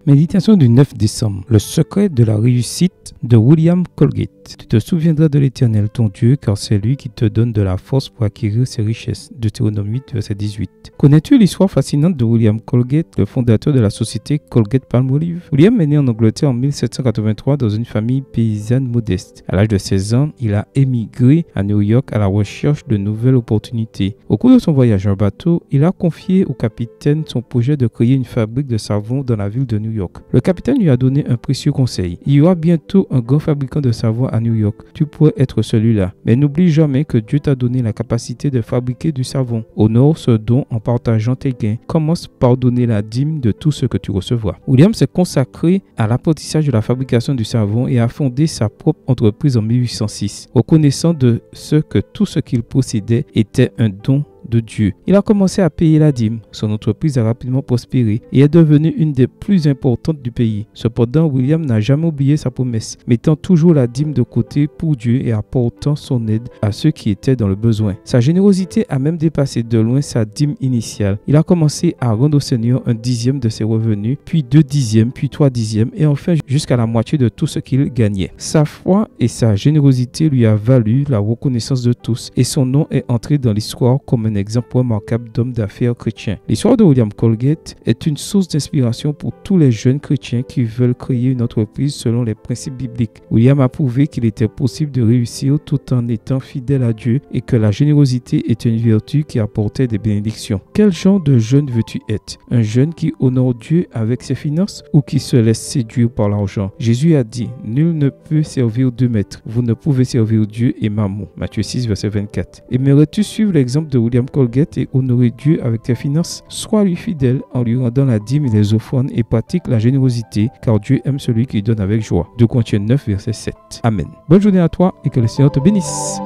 Méditation du 9 décembre. Le secret de la réussite de William Colgate. Tu te souviendras de l'Éternel ton Dieu, car c'est lui qui te donne de la force pour acquérir ses richesses. Deutéronome 8, verset 18. Connais-tu l'histoire fascinante de William Colgate, le fondateur de la société Colgate-Palmolive? William est né en Angleterre en 1783 dans une famille paysanne modeste. À l'âge de 16 ans, il a émigré à New York à la recherche de nouvelles opportunités. Au cours de son voyage en bateau, il a confié au capitaine son projet de créer une fabrique de savon dans la ville de New York. Le capitaine lui a donné un précieux conseil. Il y aura bientôt un grand fabricant de savon à New York. Tu pourrais être celui-là. Mais n'oublie jamais que Dieu t'a donné la capacité de fabriquer du savon. Honore ce don en partageant tes gains. Commence par donner la dîme de tout ce que tu recevras. William s'est consacré à l'apprentissage de la fabrication du savon et a fondé sa propre entreprise en 1806, reconnaissant de ce que tout ce qu'il possédait était un don de Dieu. Il a commencé à payer la dîme. Son entreprise a rapidement prospéré et est devenue une des plus importantes du pays. Cependant, William n'a jamais oublié sa promesse, mettant toujours la dîme de côté pour Dieu et apportant son aide à ceux qui étaient dans le besoin. Sa générosité a même dépassé de loin sa dîme initiale. Il a commencé à rendre au Seigneur 1/10 de ses revenus, puis 2/10, puis 3/10 et enfin jusqu'à la moitié de tout ce qu'il gagnait. Sa foi et sa générosité lui a valu la reconnaissance de tous et son nom est entré dans l'histoire comme un exemple remarquable d'homme d'affaires chrétien. L'histoire de William Colgate est une source d'inspiration pour tous les jeunes chrétiens qui veulent créer une entreprise selon les principes bibliques. William a prouvé qu'il était possible de réussir tout en étant fidèle à Dieu et que la générosité est une vertu qui apportait des bénédictions. Quel genre de jeune veux-tu être? Un jeune qui honore Dieu avec ses finances ou qui se laisse séduire par l'argent? Jésus a dit, nul ne peut servir deux maîtres. Vous ne pouvez servir Dieu et Mammon. Matthieu 6, verset 24. Aimerais-tu suivre l'exemple de William Colgate et honorer Dieu avec tes finances? Sois lui fidèle en lui rendant la dîme et les offrandes et pratique la générosité, car Dieu aime celui qui donne avec joie. 2 Corinthiens 9, verset 7. Amen. Bonne journée à toi et que le Seigneur te bénisse.